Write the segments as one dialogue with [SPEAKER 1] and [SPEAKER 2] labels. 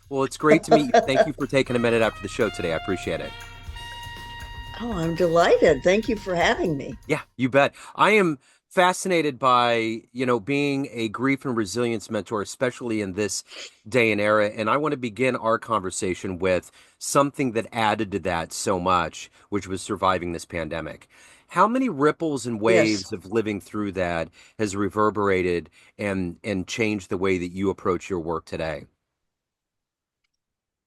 [SPEAKER 1] Well, it's great to meet you. Thank you for taking a minute after the show today. I appreciate it.
[SPEAKER 2] Oh, I'm delighted. Thank you for having me.
[SPEAKER 1] Yeah, you bet. I am fascinated by, being a grief and resilience mentor, especially in this day and era. And I want to begin our conversation with something that added to that so much, which was surviving this pandemic. How many ripples and
[SPEAKER 2] Yes.
[SPEAKER 1] waves of living through that has reverberated and changed the way that you approach your work today?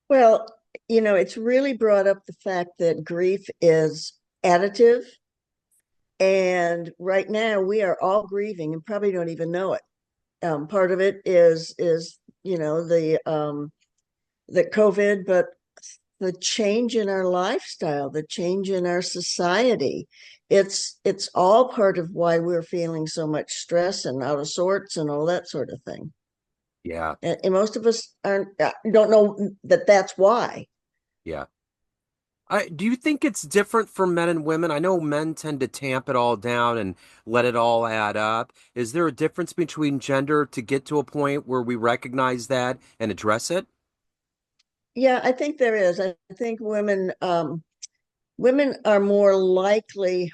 [SPEAKER 2] Well, it's really brought up the fact that grief is additive. And right now we are all grieving and probably don't even know it. Part of it is the COVID, but the change in our lifestyle, the change in our society. It's all part of why we're feeling so much stress and out of sorts and all that sort of thing.
[SPEAKER 1] Yeah,
[SPEAKER 2] And most of us aren't don't know that that's why.
[SPEAKER 1] yeah. Do you think it's different for men and women? I know men tend to tamp it all down and let it all add up. Is there a difference between gender to get to a point where we recognize that and address it?
[SPEAKER 2] Yeah, I think there is. I think women are more likely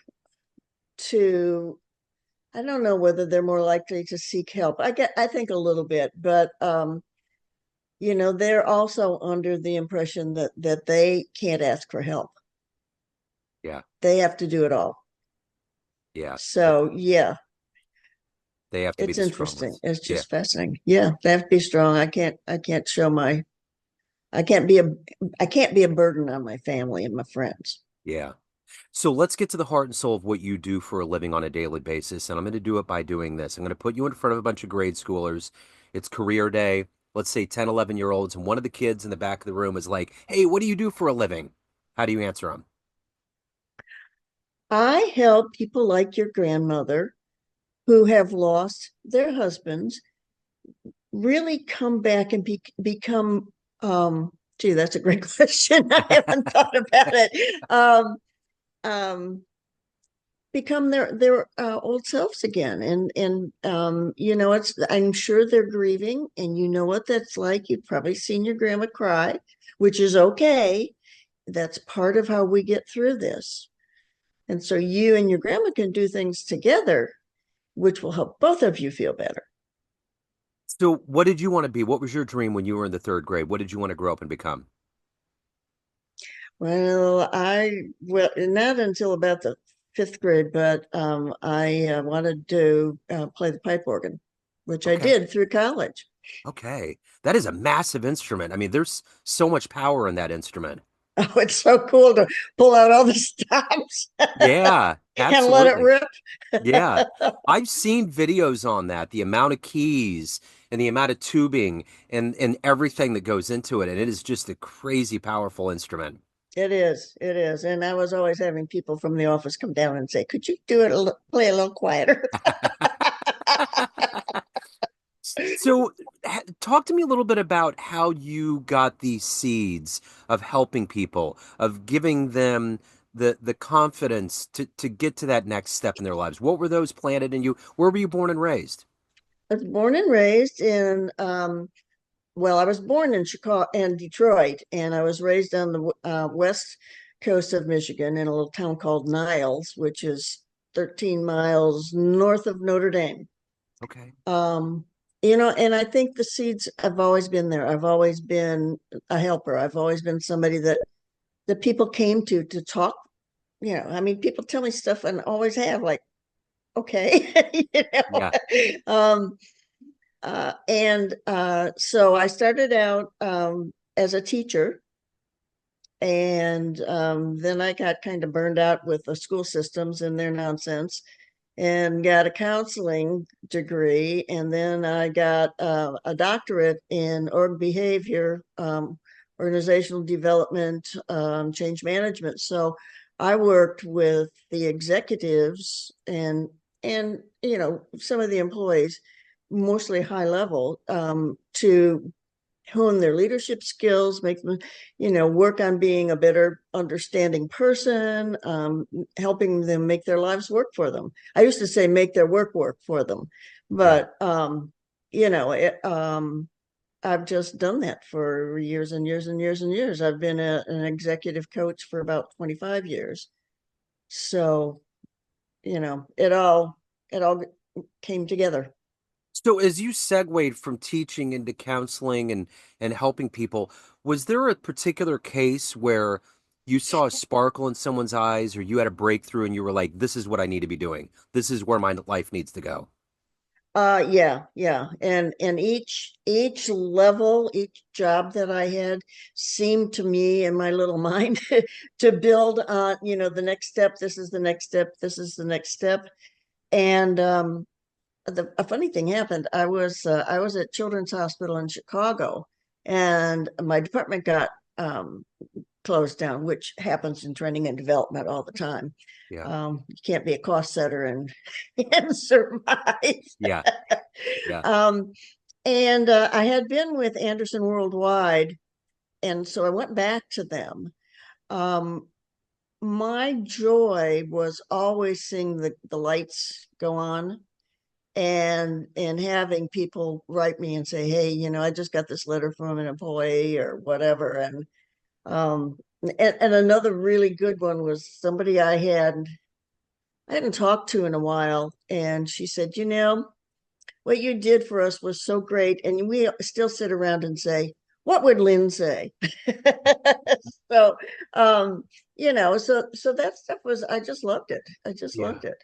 [SPEAKER 2] to, I don't know whether they're more likely to seek help. I think a little bit, but they're also under the impression that they can't ask for help.
[SPEAKER 1] Yeah,
[SPEAKER 2] They have to do it all.
[SPEAKER 1] yeah.
[SPEAKER 2] So yeah,
[SPEAKER 1] They have to be
[SPEAKER 2] it's
[SPEAKER 1] the strong
[SPEAKER 2] interesting.
[SPEAKER 1] ones.
[SPEAKER 2] It's
[SPEAKER 1] Yeah,
[SPEAKER 2] just fascinating. Yeah, they have to be strong. I can't show my I can't be a I can't be a burden on my family and my friends.
[SPEAKER 1] yeah. So let's get to the heart and soul of what you do for a living on a daily basis. And I'm going to do it by doing this. I'm going to put you in front of a bunch of grade schoolers. It's career day. Let's say 10, 11 year olds. And one of the kids in the back of the room is like, "Hey, what do you do for a living?" How do you answer them?
[SPEAKER 2] I help people like your grandmother who have lost their husbands really come back and become gee, that's a great question. I haven't thought about it. Um become their old selves again, and it's, I'm sure they're grieving, and you know what that's like. You've probably seen your grandma cry, which is okay. That's part of how we get through this. And so you and your grandma can do things together, which will help both of you feel better.
[SPEAKER 1] So, what did you want to be? What was your dream when you were in the third grade? What did you want to grow up and become?
[SPEAKER 2] Well, not until about the fifth grade, but I wanted to play the pipe organ, which I
[SPEAKER 1] Okay.
[SPEAKER 2] did through college.
[SPEAKER 1] Okay. That is a massive instrument. I mean, there's so much power in that instrument.
[SPEAKER 2] Oh, it's so cool to pull out all the stops
[SPEAKER 1] Yeah,
[SPEAKER 2] and let it
[SPEAKER 1] absolutely.
[SPEAKER 2] rip.
[SPEAKER 1] Yeah. I've seen videos on that, the amount of keys and the amount of tubing and everything that goes into it. And it is just a crazy powerful instrument.
[SPEAKER 2] It is. And I was always having people from the office come down and say, "Could you do it play a little quieter?"
[SPEAKER 1] So, talk to me a little bit about how you got these seeds of helping people, of giving them the confidence to get to that next step in their lives. What were those planted in you? Where were you born and raised?
[SPEAKER 2] I was born and raised in well, I was born in Chicago and Detroit, and I was raised on the west coast of Michigan in a little town called Niles, which is 13 miles north of Notre Dame.
[SPEAKER 1] Okay.
[SPEAKER 2] Um, and I think the seeds have always been there. I've always been a helper. I've always been somebody that people came to talk. I mean, people tell me stuff and always have, like, okay. you know.
[SPEAKER 1] Yeah.
[SPEAKER 2] So I started out as a teacher, and then I got kind of burned out with the school systems and their nonsense, and got a counseling degree. And then I got a doctorate in org behavior, organizational development, change management. So I worked with the executives and some of the employees, mostly high level, to hone their leadership skills, make them, work on being a better understanding person, helping them make their lives work for them. I used to say make their work for them,
[SPEAKER 1] Yeah.
[SPEAKER 2] but you know, it, um, I've just done that for years and years and years and years. I've been an executive coach for about 25 years. So, it all came together.
[SPEAKER 1] So as you segued from teaching into counseling and helping people, was there a particular case where you saw a sparkle in someone's eyes or you had a breakthrough and you were like, this is what I need to be doing. This is where my life needs to go.
[SPEAKER 2] Yeah, yeah. And each level, each job that I had seemed to me in my little mind to build on, the next step, this is the next step, this is the next step. And a funny thing happened. I was at Children's Hospital in Chicago, and my department got closed down, which happens in training and development all the time.
[SPEAKER 1] Yeah.
[SPEAKER 2] You can't be a cost setter and and survive.
[SPEAKER 1] Yeah. Yeah.
[SPEAKER 2] um, and I had been with Anderson Worldwide, and so I went back to them. Um, my joy was always seeing the lights go on and having people write me and say, hey, I just got this letter from an employee or whatever. Um and another really good one was somebody I hadn't talked to in a while, and she said, what you did for us was so great, and we still sit around and say, what would Lynn say? So so that stuff was, I just loved it. I just
[SPEAKER 1] Yeah.
[SPEAKER 2] loved it.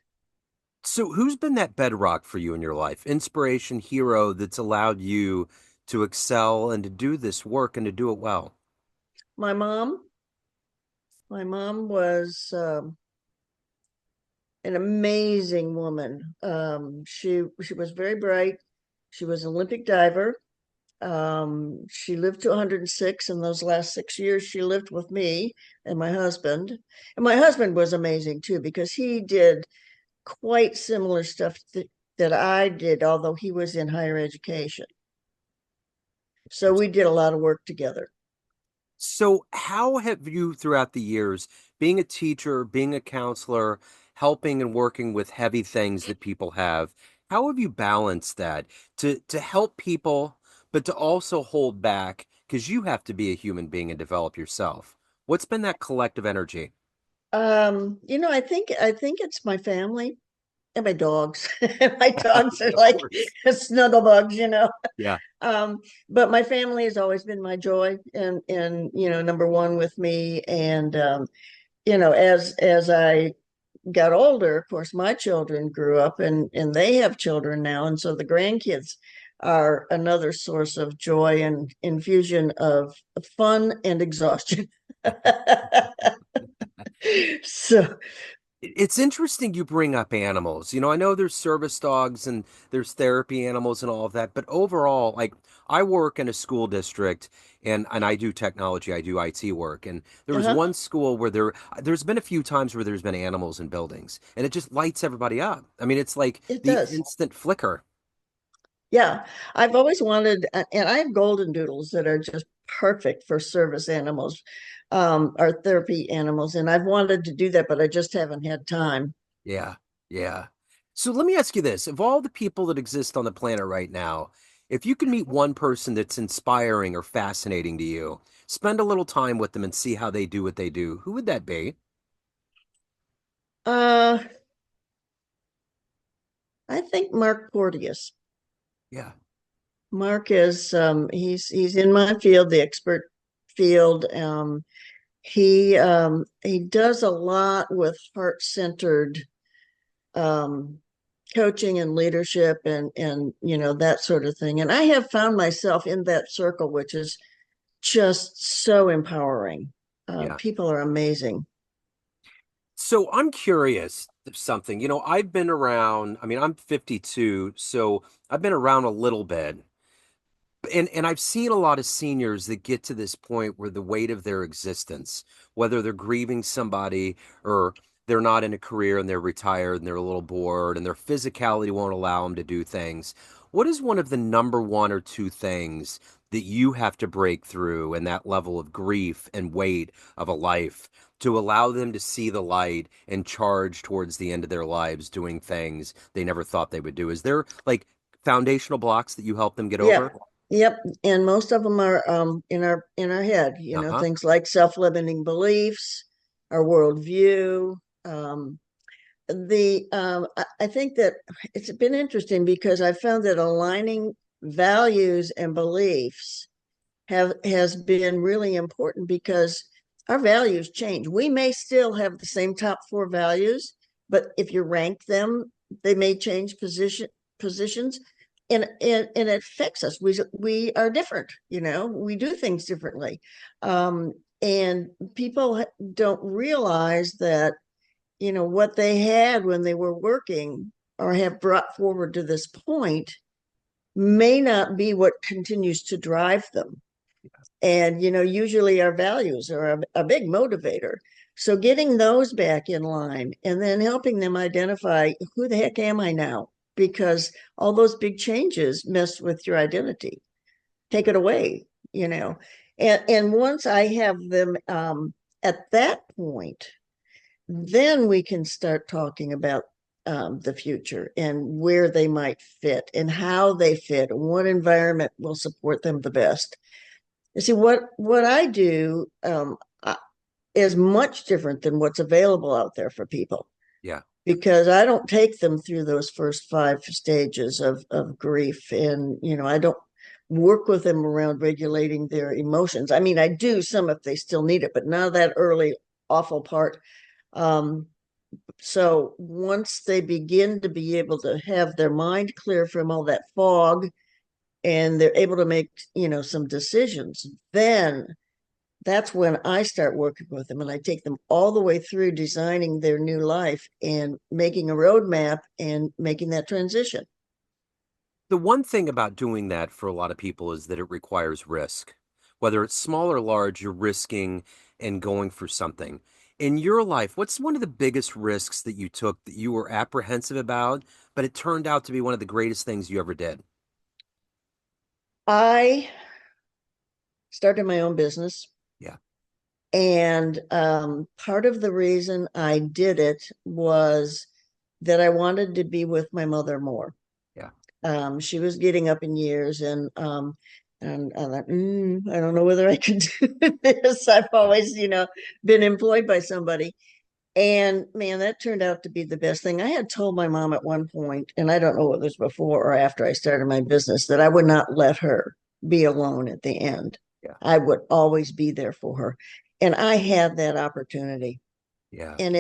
[SPEAKER 1] So who's been that bedrock for you in your life? Inspiration, hero that's allowed you to excel and to do this work and to do it well?
[SPEAKER 2] My mom, my mom was an amazing woman. She was very bright. She was an Olympic diver. She lived to 106, and those last 6 years she lived with me and my husband. And my husband was amazing too, because he did quite similar stuff that I did, although he was in higher education. So we did a lot of work together.
[SPEAKER 1] So, how have you, throughout the years, being a teacher, being a counselor, helping and working with heavy things that people have, how have you balanced that to help people, but to also hold back because you have to be a human being and develop yourself? What's been that collective energy?
[SPEAKER 2] I think it's my family and my dogs. My dogs are
[SPEAKER 1] Of
[SPEAKER 2] like
[SPEAKER 1] course.
[SPEAKER 2] snuggle bugs.
[SPEAKER 1] Yeah.
[SPEAKER 2] Um, but my family has always been my joy, and number one with me. And as I got older, of course, my children grew up, and they have children now, and so the grandkids are another source of joy and infusion of fun and exhaustion. So
[SPEAKER 1] It's interesting you bring up animals. I know there's service dogs and there's therapy animals and all of that, but overall, like I work in a school district and I do technology, I do IT work. And there was
[SPEAKER 2] uh-huh,
[SPEAKER 1] one school where there's been a few times where there's been animals in buildings and it just lights everybody up. I mean, it's like
[SPEAKER 2] it
[SPEAKER 1] the
[SPEAKER 2] does.
[SPEAKER 1] instant flicker.
[SPEAKER 2] Yeah, I've always wanted, and I have golden doodles that are just perfect for service animals, or therapy animals, and I've wanted to do that, but I just haven't had time.
[SPEAKER 1] Yeah. Yeah. So let me ask you this. Of all the people that exist on the planet right now, if you could meet one person that's inspiring or fascinating to you, spend a little time with them and see how they do what they do, who would that be?
[SPEAKER 2] Uh, I think Mark Porteous.
[SPEAKER 1] Yeah.
[SPEAKER 2] Mark is he's in my field, the expert field. He does a lot with heart-centered um coaching and leadership and that sort of thing. And I have found myself in that circle, which is just so empowering.
[SPEAKER 1] Yeah.
[SPEAKER 2] People are amazing.
[SPEAKER 1] So I'm curious of something. I've been around, I mean, I'm 52, so I've been around a little bit. And I've seen a lot of seniors that get to this point where the weight of their existence, whether they're grieving somebody or they're not in a career and they're retired and they're a little bored and their physicality won't allow them to do things. What is one of the number one or two things that you have to break through in that level of grief and weight of a life to allow them to see the light and charge towards the end of their lives doing things they never thought they would do? Is there like foundational blocks that you help them get
[SPEAKER 2] Yeah,
[SPEAKER 1] over?
[SPEAKER 2] Yep, and most of them are in our head,
[SPEAKER 1] Uh-huh.
[SPEAKER 2] things like self-limiting beliefs, our worldview. Um, I think that it's been interesting because I found that aligning values and beliefs have has been really important because our values change. We may still have the same top four values, but if you rank them, they may change positions, and it affects us. We are different. We do things differently, and people don't realize that what they had when they were working or have brought forward to this point may not be what continues to drive them. And usually our values are a big motivator, so getting those back in line and then helping them identify who the heck am I now, because all those big changes mess with your identity, take it away. And once I have them at that point, then we can start talking about the future and where they might fit and how they fit and what environment will support them the best. You see, what I do is much different than what's available out there for people,
[SPEAKER 1] Yeah.
[SPEAKER 2] because I don't take them through those first five stages of grief, and I don't work with them around regulating their emotions. I mean, I do some if they still need it, but not that early awful part. Um, so once they begin to be able to have their mind clear from all that fog and they're able to make some decisions, then that's when I start working with them, and I take them all the way through designing their new life and making a roadmap and making that transition.
[SPEAKER 1] The one thing about doing that for a lot of people is that it requires risk. Whether it's small or large, you're risking and going for something. In your life, what's one of the biggest risks that you took that you were apprehensive about, but it turned out to be one of the greatest things you ever did?
[SPEAKER 2] I started my own business,
[SPEAKER 1] Yeah,
[SPEAKER 2] and part of the reason I did it was that I wanted to be with my mother more.
[SPEAKER 1] yeah,
[SPEAKER 2] She was getting up in years, and I thought, I don't know whether I could do this. I've
[SPEAKER 1] yeah,
[SPEAKER 2] always, been employed by somebody. And man, that turned out to be the best thing. I had told my mom at one point, and I don't know whether it was before or after I started my business, that I would not let her be alone at the end.
[SPEAKER 1] yeah,
[SPEAKER 2] I would always be there for her. And I had that opportunity.
[SPEAKER 1] yeah,
[SPEAKER 2] And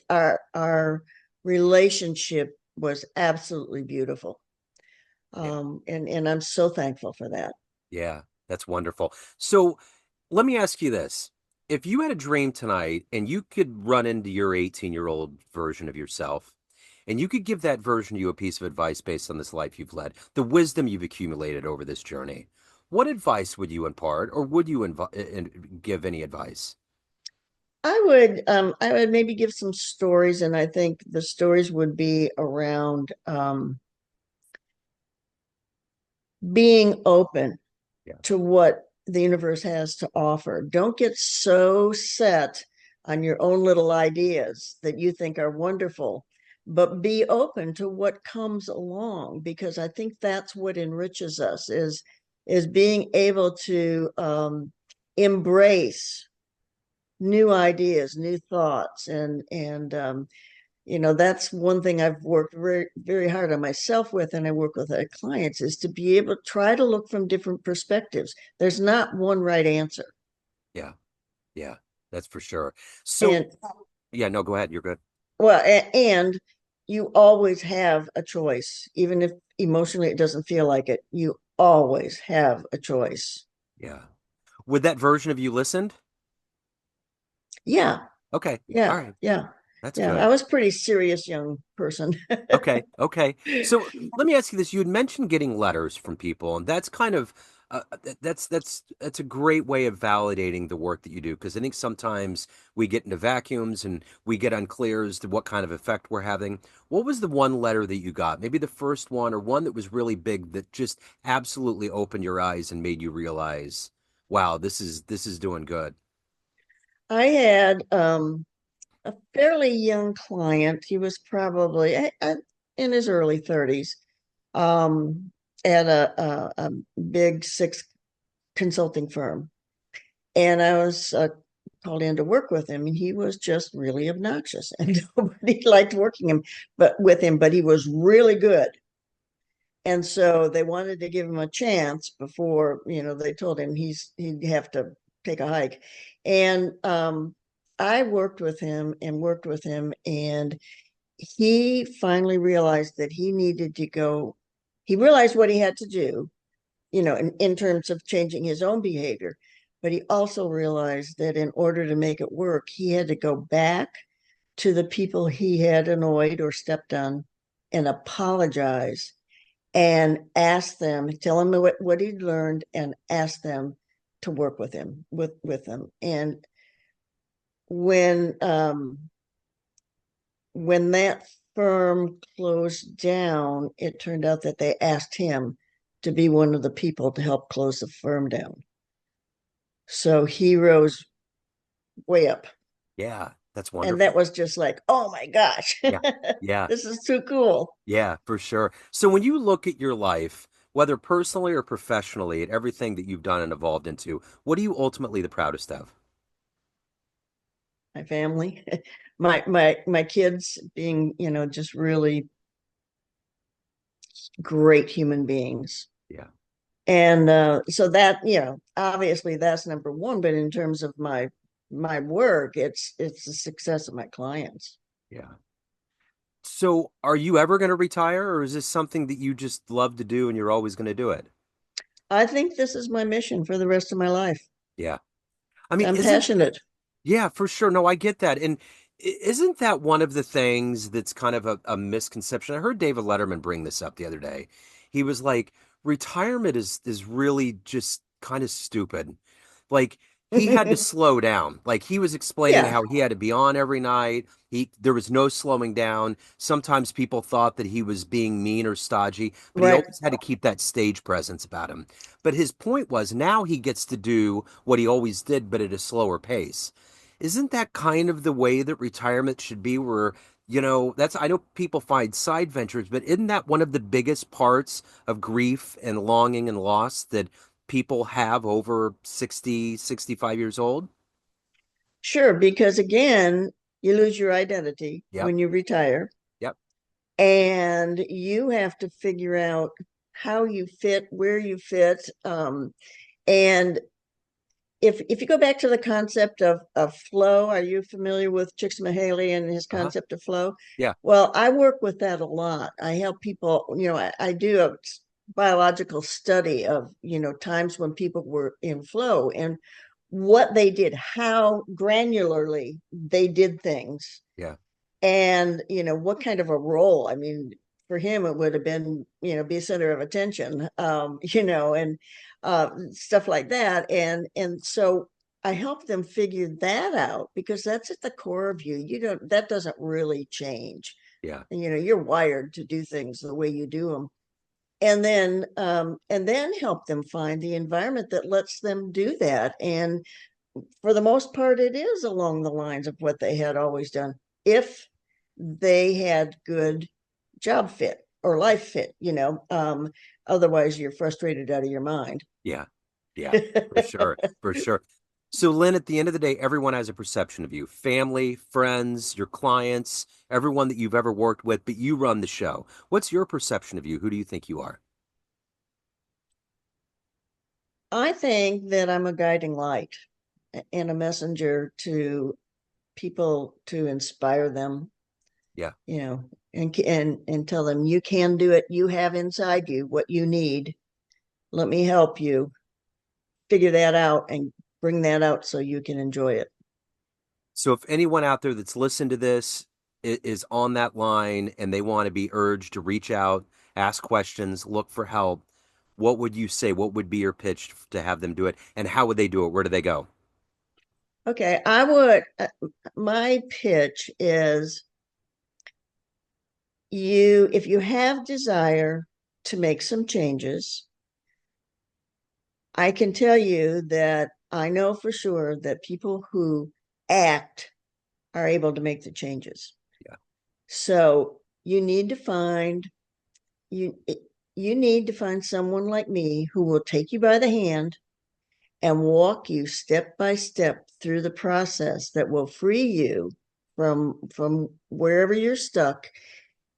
[SPEAKER 2] our relationship was absolutely beautiful.
[SPEAKER 1] yeah,
[SPEAKER 2] And I'm so thankful for that.
[SPEAKER 1] yeah. That's wonderful. So let me ask you this. If you had a dream tonight and you could run into your 18-year-old version of yourself, and you could give that version of you a piece of advice based on this life you've led, the wisdom you've accumulated over this journey, what advice would you impart, or would you give any advice?
[SPEAKER 2] I would maybe give some stories, and I think the stories would be around being open
[SPEAKER 1] Yeah,
[SPEAKER 2] to what the universe has to offer. Don't get so set on your own little ideas that you think are wonderful, but be open to what comes along, because I think that's what enriches us is being able to embrace new ideas, new thoughts, and that's one thing I've worked very, very hard on myself with, and I work with our clients, is to be able to try to look from different perspectives. There's not one right answer.
[SPEAKER 1] yeah, yeah, that's for sure. So,
[SPEAKER 2] And
[SPEAKER 1] yeah, no, go ahead. You're good.
[SPEAKER 2] well, and you always have a choice, even if emotionally it doesn't feel like it. You always have a choice.
[SPEAKER 1] Yeah. Would that version of you listened?
[SPEAKER 2] Yeah,
[SPEAKER 1] Okay. All
[SPEAKER 2] yeah,
[SPEAKER 1] right.
[SPEAKER 2] yeah,
[SPEAKER 1] That's
[SPEAKER 2] yeah. I
[SPEAKER 1] good.
[SPEAKER 2] was a pretty serious young person.
[SPEAKER 1] Okay, okay. So let me ask you this. You had mentioned getting letters from people, and that's kind of that's a great way of validating the work that you do, because I think sometimes we get into vacuums and we get unclear as to what kind of effect we're having. What was the one letter that you got? Maybe the first one, or one that was really big that just absolutely opened your eyes and made you realize, wow, this is doing good.
[SPEAKER 2] I had a fairly young client. He was probably in his early 30s. Um, at a big six consulting firm. And I was called in to work with him, and he was just really obnoxious, and nobody liked working him, but with him. But he was really good, and so they wanted to give him a chance before they told him he'd have to take a hike. And I worked with him and worked with him, and he finally realized that he needed to go. He realized what he had to do, in terms of changing his own behavior. But he also realized that in order to make it work, he had to go back to the people he had annoyed or stepped on and apologize and ask them, tell them what he'd learned and ask them to work with them. And when when that firm closed down, it turned out that they asked him to be one of the people to help close the firm down. So he rose way up.
[SPEAKER 1] Yeah, that's
[SPEAKER 2] And that
[SPEAKER 1] wonderful.
[SPEAKER 2] was just like, oh my gosh,
[SPEAKER 1] Yeah. Yeah.
[SPEAKER 2] this is too cool.
[SPEAKER 1] Yeah, for sure. So when you look at your life, whether personally or professionally, at everything that you've done and evolved into, what are you ultimately the proudest of?
[SPEAKER 2] My family, my kids being, just really great human beings.
[SPEAKER 1] Yeah.
[SPEAKER 2] And so that, obviously that's number one. But in terms of my work, it's the success of my clients.
[SPEAKER 1] Yeah. So are you ever going to retire, or is this something that you just love to do and you're always going to do it?
[SPEAKER 2] I think this is my mission for the rest of my life.
[SPEAKER 1] Yeah. I mean,
[SPEAKER 2] I'm
[SPEAKER 1] isn't
[SPEAKER 2] passionate.
[SPEAKER 1] Yeah, for sure. No, I get that. And isn't that one of the things that's kind of a misconception? I heard David Letterman bring this up the other day. He was like, retirement is really just kind of stupid. Like he had to slow down. Like he was explaining
[SPEAKER 2] Yeah,
[SPEAKER 1] how he had to be on every night. There was no slowing down. Sometimes people thought that he was being mean or stodgy, but he
[SPEAKER 2] right.
[SPEAKER 1] always had to keep that stage presence about him. But his point was now he gets to do what he always did, but at a slower pace. Isn't that kind of the way that retirement should be? Where, that's, I know people find side ventures, but isn't that one of the biggest parts of grief and longing and loss that people have over 60, 65 years old?
[SPEAKER 2] Sure, because again, you lose your identity
[SPEAKER 1] Yep.
[SPEAKER 2] when you retire,
[SPEAKER 1] Yep.
[SPEAKER 2] and you have to figure out how you fit, where you fit. And if you go back to the concept of flow, are you familiar with Csikszentmihalyi and his
[SPEAKER 1] Uh-huh.
[SPEAKER 2] concept of flow?
[SPEAKER 1] Yeah.
[SPEAKER 2] Well, I work with that a lot. I help people, I do a biological study of, times when people were in flow and what they did, how granularly they did things,
[SPEAKER 1] Yeah.
[SPEAKER 2] and what kind of a role. I mean, for him it would have been, be a center of attention, and stuff like that. And so I help them figure that out, because that's at the core of you. That doesn't really change.
[SPEAKER 1] Yeah.
[SPEAKER 2] You're wired to do things the way you do them. And then help them find the environment that lets them do that. And for the most part, it is along the lines of what they had always done, if they had good job fit or life fit. Otherwise you're frustrated out of your mind.
[SPEAKER 1] Yeah. Yeah. For sure. For sure. So, Lynn, at the end of the day, everyone has a perception of you, family, friends, your clients, everyone that you've ever worked with, but you run the show. What's your perception of you? Who do you think you are?
[SPEAKER 2] I think that I'm a guiding light and a messenger to people, to inspire them,
[SPEAKER 1] Yeah.
[SPEAKER 2] and tell them you can do it. You have inside you what you need. Let me help you figure that out and bring that out so you can enjoy it.
[SPEAKER 1] So if anyone out there that's listened to this is on that line and they want to be urged to reach out, ask questions, look for help, what would you say? What would be your pitch to have them do it? And how would they do it? Where do they go?
[SPEAKER 2] Okay, I would. My pitch is, if you have desire to make some changes, I can tell you that I know for sure that people who act are able to make the changes.
[SPEAKER 1] Yeah.
[SPEAKER 2] So you need to find you. you need to find someone like me who will take you by the hand and walk you step by step through the process that will free you from wherever you're stuck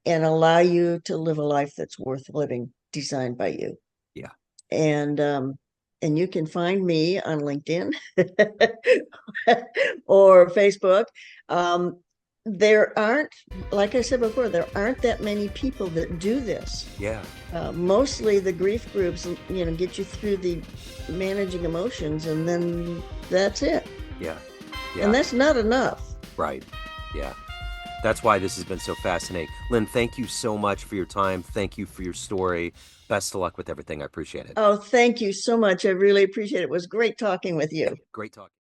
[SPEAKER 2] and allow you to live a life that's worth living, designed by you.
[SPEAKER 1] Yeah.
[SPEAKER 2] And you can find me on LinkedIn or Facebook. Um, there aren't, like I said before, there aren't that many people that do this.
[SPEAKER 1] Yeah.
[SPEAKER 2] Mostly the grief groups, get you through the managing emotions, and then that's it.
[SPEAKER 1] Yeah.
[SPEAKER 2] And
[SPEAKER 1] Yeah.
[SPEAKER 2] that's not enough.
[SPEAKER 1] Right. Yeah. That's why this has been so fascinating. Lynn, thank you so much for your time. Thank you for your story. Best of luck with everything. I appreciate it.
[SPEAKER 2] Oh, thank you so much. I really appreciate it. It was great talking with you.
[SPEAKER 1] Great talking.